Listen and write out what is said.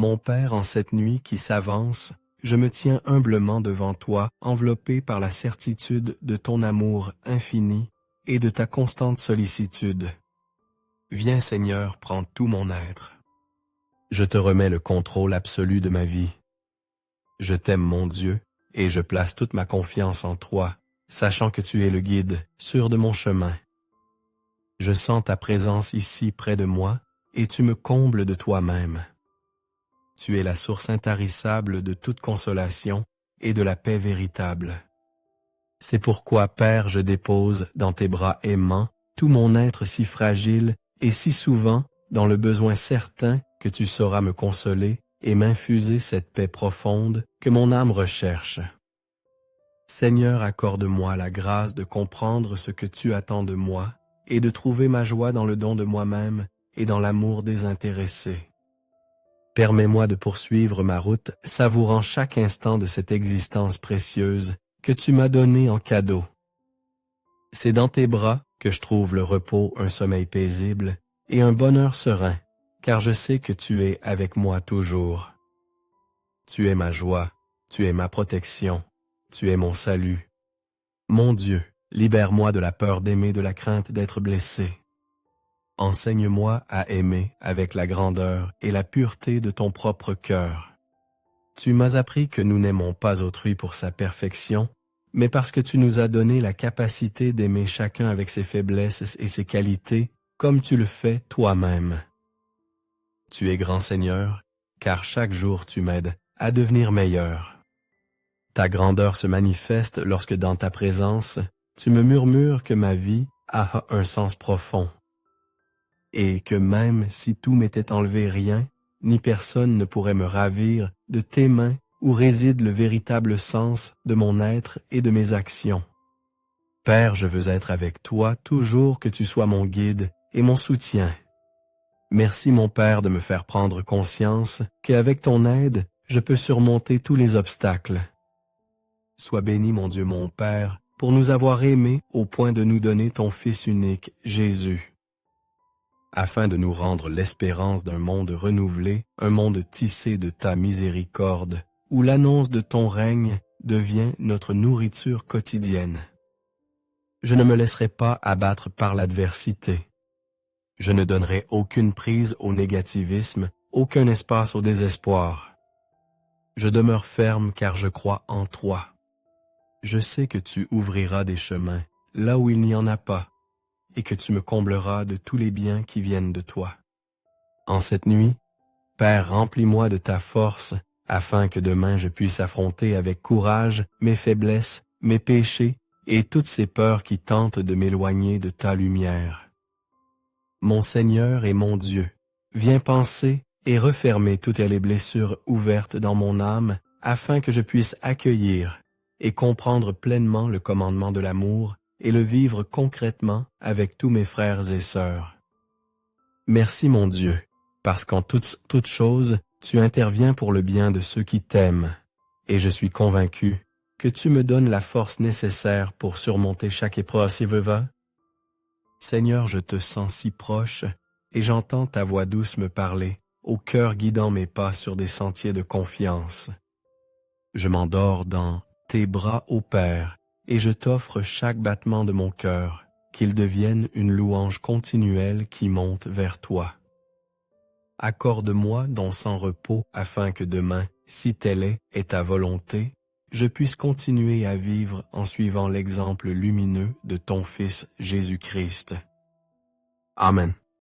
Mon Père, en cette nuit qui s'avance, je me tiens humblement devant toi, enveloppé par la certitude de ton amour infini et de ta constante sollicitude. Viens, Seigneur, prends tout mon être. Je te remets le contrôle absolu de ma vie. Je t'aime, mon Dieu, et je place toute ma confiance en toi, sachant que tu es le guide, sûr de mon chemin. Je sens ta présence ici près de moi, et tu me combles de toi-même. Tu es la source intarissable de toute consolation et de la paix véritable. C'est pourquoi, Père, je dépose dans tes bras aimants tout mon être si fragile et si souvent dans le besoin certain que tu sauras me consoler et m'infuser cette paix profonde que mon âme recherche. Seigneur, accorde-moi la grâce de comprendre ce que tu attends de moi et de trouver ma joie dans le don de moi-même et dans l'amour désintéressé. Permets-moi de poursuivre ma route, savourant chaque instant de cette existence précieuse que tu m'as donnée en cadeau. C'est dans tes bras que je trouve le repos, un sommeil paisible et un bonheur serein, car je sais que tu es avec moi toujours. Tu es ma joie, tu es ma protection, tu es mon salut. Mon Dieu, libère-moi de la peur d'aimer, de la crainte d'être blessé. Enseigne-moi à aimer avec la grandeur et la pureté de ton propre cœur. Tu m'as appris que nous n'aimons pas autrui pour sa perfection, mais parce que tu nous as donné la capacité d'aimer chacun avec ses faiblesses et ses qualités, comme tu le fais toi-même. Tu es grand Seigneur, car chaque jour tu m'aides à devenir meilleur. Ta grandeur se manifeste lorsque dans ta présence, tu me murmures que ma vie a un sens profond. Et que même si tout m'était enlevé, rien, ni personne ne pourrait me ravir de tes mains où réside le véritable sens de mon être et de mes actions. Père, je veux être avec toi toujours, que tu sois mon guide et mon soutien. Merci, mon Père, de me faire prendre conscience qu'avec ton aide, je peux surmonter tous les obstacles. Sois béni, mon Dieu, mon Père, pour nous avoir aimés au point de nous donner ton Fils unique, Jésus. Afin de nous rendre l'espérance d'un monde renouvelé, un monde tissé de ta miséricorde, où l'annonce de ton règne devient notre nourriture quotidienne. Je ne me laisserai pas abattre par l'adversité. Je ne donnerai aucune prise au négativisme, aucun espace au désespoir. Je demeure ferme car je crois en toi. Je sais que tu ouvriras des chemins là où il n'y en a pas, et que tu me combleras de tous les biens qui viennent de toi. En cette nuit, Père, remplis-moi de ta force, afin que demain je puisse affronter avec courage mes faiblesses, mes péchés et toutes ces peurs qui tentent de m'éloigner de ta lumière. Mon Seigneur et mon Dieu, viens panser et refermer toutes les blessures ouvertes dans mon âme, afin que je puisse accueillir et comprendre pleinement le commandement de l'amour et le vivre concrètement avec tous mes frères et sœurs. Merci, mon Dieu, parce qu'en toutes choses, tu interviens pour le bien de ceux qui t'aiment, et je suis convaincu que tu me donnes la force nécessaire pour surmonter chaque épreuve. Seigneur, je te sens si proche, et j'entends ta voix douce me parler, au cœur guidant mes pas sur des sentiers de confiance. Je m'endors dans tes bras, ô Père, et je t'offre chaque battement de mon cœur, qu'il devienne une louange continuelle qui monte vers toi. Accorde-moi donc sans repos, afin que demain, si telle est ta volonté, je puisse continuer à vivre en suivant l'exemple lumineux de ton Fils Jésus-Christ. Amen.